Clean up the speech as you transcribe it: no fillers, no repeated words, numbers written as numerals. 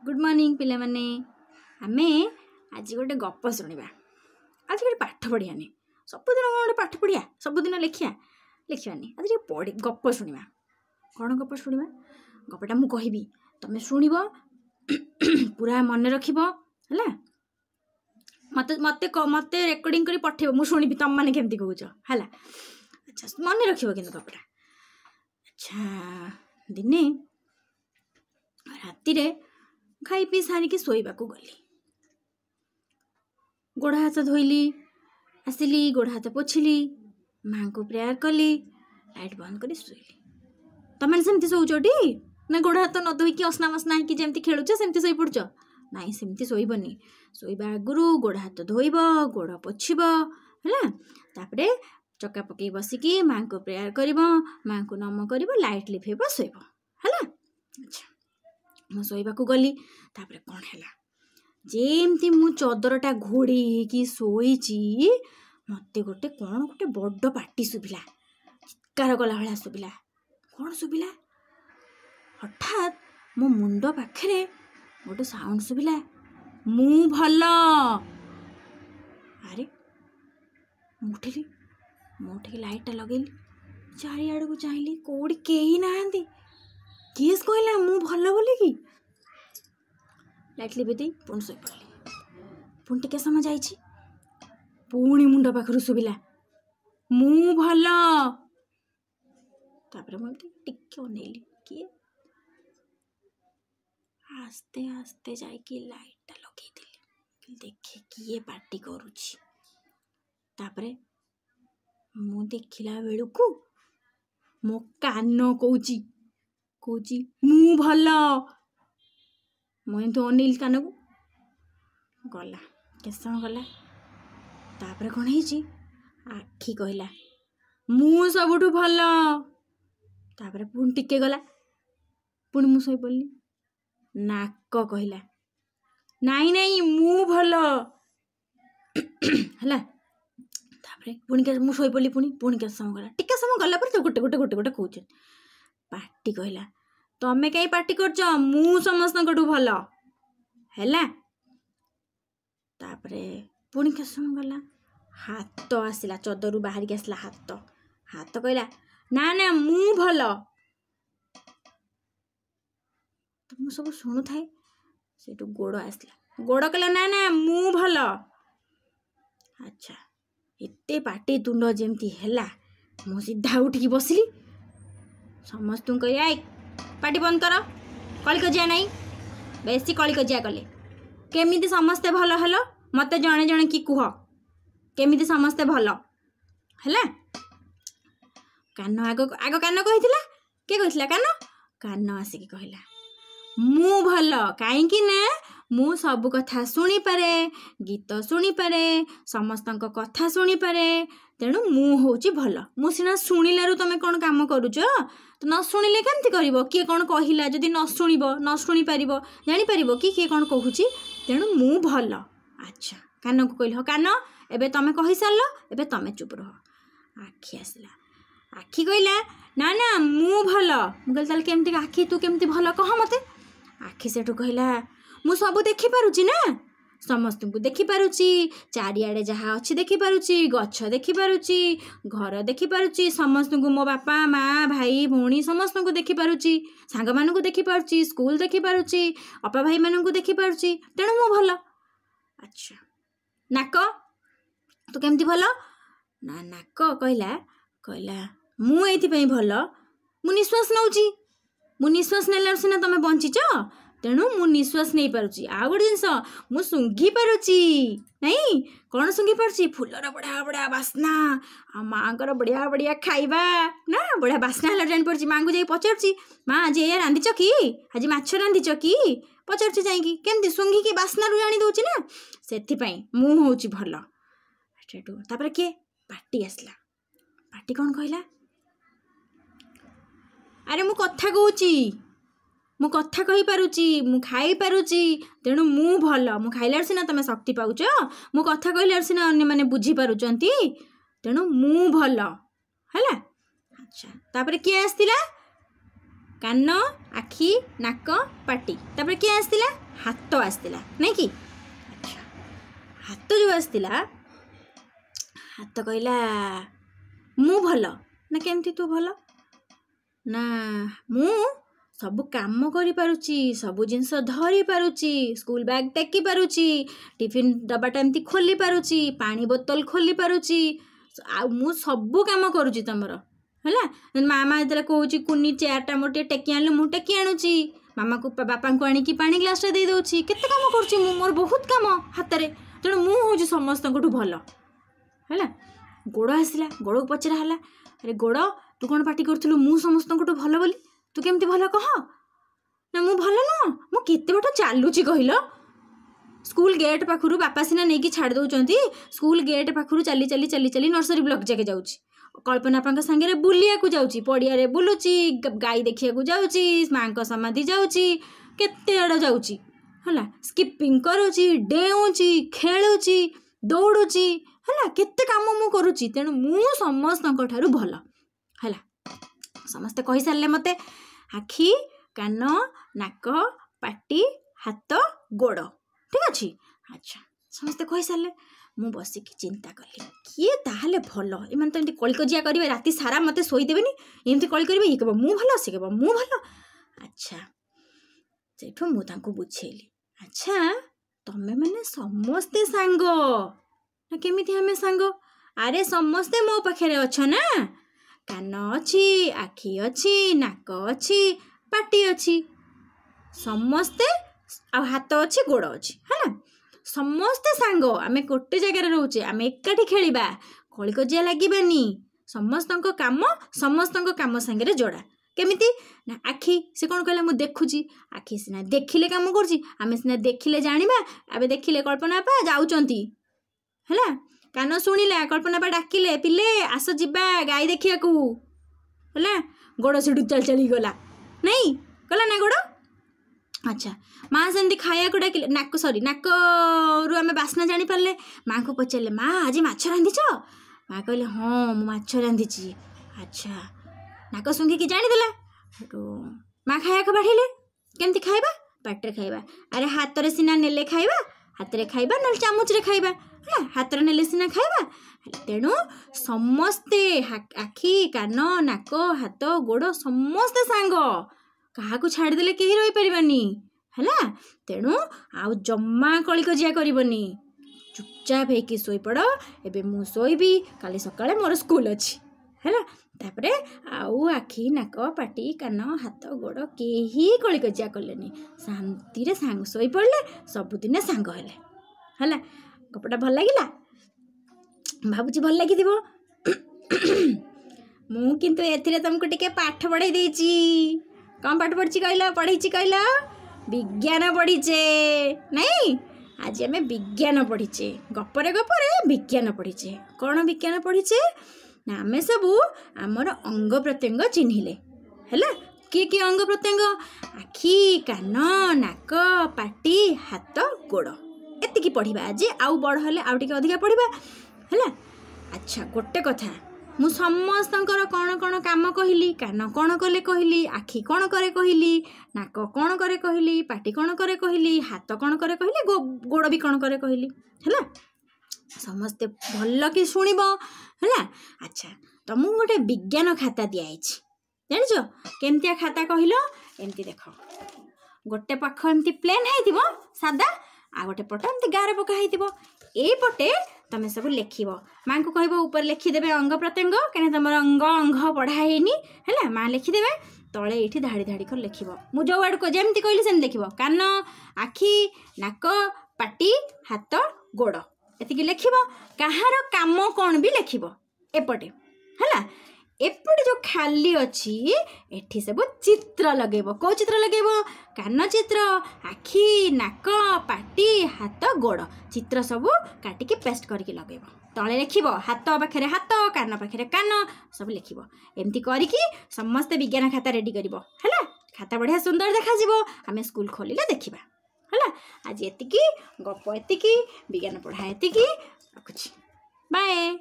Good morning पिला माने आमे आज गोटे गप शुणा आज गोटे पाठ पढ़ियानी सबुदिन गोटे पाठ पढ़िया सबुदिन लिखिया लिखानी आज पढ़ी गप शुणा कौन गप शुणा गपटा मु कहबी तुम शुण पूरा मन रखिब है मत मत मत रेकर्डिंग कर पठेब मु शुणी तुम मैंने केमती कौच है अच्छा मन रखिब कि गपटा अच्छा दिने राति खाई पी सारिकी शोवा गली गोड़ हाथ धोइली आसिली गोड़ हाथ पोछिली माँ को प्रेयर कली लाइट बंद कर शोली तमें सेमती शोचटी ना गोड़ हाथ न धोईकी असना मसना कि जमी खेलुच सेमती शोई पड़ुच नाई सेमती शोबनी शोवा आगु गोड़ हाथ धोइब गोड़ पोछिब है तापरे चक्का पकई बसिकी माँ को प्रेयर कर माँ को नम कर लाइट लिभेब शोब है अच्छा मु शोवा गली तापरे कौन है जेमती मु चदरटा घोड़ी कि शोची मत गोटे कौन गोटे बड़ पाटी शुभिला चित्कार कला भाया शुभिला कौन शुभिला हठात मो मुंड पाखे गोटे साउंड शुभिला मु भल अरे मुठिली मुठिकी लाइटा लगेली चारिआड़ को चाहिए कौड़ी कहीं ना किए कहला मु भल बोली कि लाइट लिभे दे पुणी शोई पड़ी पुणी टिके समय जाइए पुणी मुंड पाखर शुभिला मु भल तापर मुझे अनेली किए आस्ते आस्ते जाइए लाइटा लगे देखे किए पार्टी करुची तापरे मु देखिला बेलू मो कान कौची कौची मु भल मुझे अनिल कान को गला केत समय गला तापर कौन है आखि कहला मु सबुठु भल तापर पुणी टिके गला पुणी मु शोई पड़ली नाक कहला नाई नाई मु भल है तापर पुणी मु शोई पड़ली पुणी पुणी केत समय गला टिके समय गला पर गोटे गोटे गोटे गोटे कौच पार्टी कहला तमें कहीं पार्टी करछ मु समस्त भल है तापरे पुणी के समय गला हाथ आसला चदरू बाहर के आसला हाथ हाथ कहला ना ना मु भल तो मु सब शुणु थाए से गोड़ आसला गोड़ कहला ना ना मु भल अच्छा एते पार्टी तुंड जमती है मु सीधा उठिकी बसली समस्त कह पार्टी बंद कर कली कजिया नहीं बेसी कली कजिया कले केमिति समस्ते भल हेलो मते जणे जणे की कुह केमिति समस्ते भल है कान आग आग कान कही के कही कान कान आसिक कहला मु भल कहीं ना मु सब कथा शुणी पारे गीत शुणी पारे समस्त कथा शुणी पारे तेणु मु होची भल मु सीना शुणिलारू तुम कौन काम करुच तो न शुणिले केमती कर किए कौन कहला जदि न शुणब न शुणी पार जापर कि किए कौन कहूँ तेणु मु भल अच्छा कान को कहल कान एबे तुम कही सार एबे तुम चुप रह आखि आसला आखि कहला ना ना मु भल मुझे ताल केमती आखि तू केमती भल कह मते आखि सेठू कहला मु सब देखी पारुची ना समस्त को देखी पारुची चारिआडे जहाँ अच्छी देखी पारुची गछ देखी पारुची घर देखी पारुची समस्त को मो बापा माँ भाई भौणी समस्त को देखी पारुची सांग मानू देखी पारुची स्कूल देखी पारुची अपा भाई मानू देखी पारुची तेणु मु भल अच्छा नाक तू केमती भल ना नाक कहला कहला मु एइथिपई भल मु निश्वास नौची मु निश्वास नेला सिना तमे बंचीच तेणु मु निश्वास नहीं पारुची आ गोटे जिनस मु सुंघी पारुची नहीं कौन सुंघी पारुची फूलर बढ़िया बढ़िया बास्ना आ माँ को बढ़िया बढ़िया खाइबा ना बढ़िया बास्ना है जानी पड़ी माँ को जाई पचारुची माँ आज ये रांधिच कि आज माछ रांधिच कि पचारुची जाइकी केमती सुंघिकी बास्ना रु जानी दउची ना सेथिपई मु होउची भल सेठू तापर के पार्टी आसला पार्टी कौन कहला अरे मु कथा कहूची मु कथा कही पारुची मु खाई पारुची तेणु मु भल मु खाइलार सिना तमे शक्ति पाउच मु कथा कहलार सिना अन्य माने बुझी पारुचंती तेणु मु भल है अच्छा तापर किए आसतिला कान आखि नाक पाटी तापर किए आसला हाथ आसला नहीं कि अच्छा हाथ जो आसला हाथ कहला मु भल ना केमती तू भल ना मु सब काम करि पारुची सब जिनस धरी पारुची स्कूल बैग टेकी पारुची टिफिन डब्बाटा एमती खोली पारुची पानी बोतल खोली पारुची आ मु सब काम करुची तमर है मामा जो कौच कुनी चेयरटा मोर टेकी आनु मु टेकी आणुची मामा को बापा को आणिकी पानी ग्लासटा दे दउची केते काम करुची मु मोर बहुत काम हाथ रे तेणु मु हूँ समस्त भल है गोड़ आसला गोड़ को पचरा है अरे गोड़ तू कौन पार्टी करूँ मु समस्त भल बोली तू केमती भल कह ना मु भल नुह मु केते बाट चलुची कहल स्कूल गेट पाखु बापा सिना नहीं छाड़ दौरान स्कूल गेट पाखु चली चली चली चली नर्सरी ब्लॉक जाके जाऊँगी कल्पना आपा सांगे बुलिया जाऊँगी पड़िया बुलूची गाई देखिया जाऊँगी माँ समाधि जाऊँगी केते आड़ जाऊँगी है स्किपिंग करुची डेऊँची खेलुची दौड़ुची है केते काम मु करुची तेणु मु समस्त भल है समस्ते कही सारे मते आखि कान नाक पाटी हाथ गोड़ ठीक अच्छे अच्छा समस्ते कही सारे मु बसिकी चिंता कली किए ताहले भल एम तो एमती कलिकजिया करेंगे राति सारा मत शोदेनि एमती कली करेंगे ये कह मु भल सी कह मु भल अच्छा से मुझे बुझेली अच्छा तमें मैंने समस्ते सांग ना केमिति हमें सांग अरे समस्ते मो पाखे अच्छा ना कान अच्छी आखि अच्छी नाक अच्छी पाटी अच्छी समस्ते आ हाथ अच्छी गोड़ अच्छी है समस्ते सांग आम गोटे जगार रोचे आम एकाठी खेलिबा कलिकजिया लागिबानी समस्त काम सांगे जोड़ा केमिति ना आखि से कौन कहला मु देखुची आखि सिना देखिले काम करची आमे सिना देखिले जानिबा आबे देखिले कल्पना पा जाउचंती हैला कान सुनिला कल्पना पा डाकिले पिले आस जिबा गाई देखिया को हैला गोड़ सेडु चल चली गला नहीं गला ना गोड़ अच्छा माँ सेमती खाया को डाकिले नाक सॉरी नाक रु आमे बासना जानि पारले माँ को पचारले माँ आज माछ रांधिच माँ कहले हाँ मु माछ रांधिची अच्छा नाक सुंघिकी जानीदेला माँ खाया को बाढ़े केमती खाइबा पाटे खाइबा अरे हाथ रे सिना नेले खाइबा हाथ रे खाइबा ना चामच रे खाइबा है हाथ रे नेले सिना खाइबा तेणु समस्ते आखि कान नाक हाथ गोड़ समस्ते सांग क्या छाड़देले कहीं रही पारानी है तेणु आउ जम्मा कलिकजिया करनी चुपचाप होगी शोपड़ एबे मु शोबी काली सकाळे मोर स्कूल अच्छी है तापरे आउ आखि नाक पाटी कान हाथ गोड़ केही कलिकजिया कलेनी शांति रे सांग शोई पड़ले सबुदिने सांग हेले है गपटा भल लगिला भाबुची भल लगी मु किंतु एथिरे तुमको टिके पाठ पढ़ाई देची कौन पाठ पढ़ी कहला पढ़ी कहला विज्ञान पढ़ीचे नहीं आज आम विज्ञान पढ़ीचे गपरे गपरे विज्ञान पढ़ीचे कौन विज्ञान पढ़ीचे ना आम सबू आमर अंग प्रत्यंग चिन्हिले है किए अंग प्रत्यंग आखि कान नाक पाटी हाथ गोड़ एतिकी पढ़ा आज आउ बड़ हेले आउ टिके अधिका पढ़ा है अच्छा गोटे कथा मु समस्तंकर कौन कौन काम कहली कान कौन कले कहली आखि कौन करे कहली नाक कौन करे कहली पाटी कौन करे कहली हाथ कौन करे कहली गोड़ भी कौन करे कहली है समस्ते भल कि शुणब है अच्छा तुमको गोटे विज्ञान खाता दिखाई जानिच केमतिया खाता कहल एमती देख गोटे पाख एमती प्लेन है सादा आ गोटे पट एमती गारे पका है पटे तुम सब लिख माँ को कह ऊपर लिखिदेवे अंग प्रत्यंग कहीं तुम अंग अंग पढ़ाई है माँ लिखिदेवे तले ये धाड़ी धाड़ी कर लिख मुझे वार्ड को जमी कहली सेम लिख कान आखि नाक पाटी हाथ गोड़ एति लिख कହାର काम कौन भी लिख एपटे है एपटे जो खाली अच्छी एठी सब चित्र लगेब कौ चित्र लगेब कान चित्र आखि नाक पाटी हाथ गोड़ चित्र सब काटिकी पेस्ट करके लगेब तले लिख हाथ पाखे हाथ कान पाखे कान सब लिख एमती करके समस्ते विज्ञान खाता रेडी कर खाता बढ़िया सुंदर देखा आम स्कूल खोलिले देखा है आज एतिकी गप एतिकी विज्ञान पढ़ा एतिकी रखुची बाय।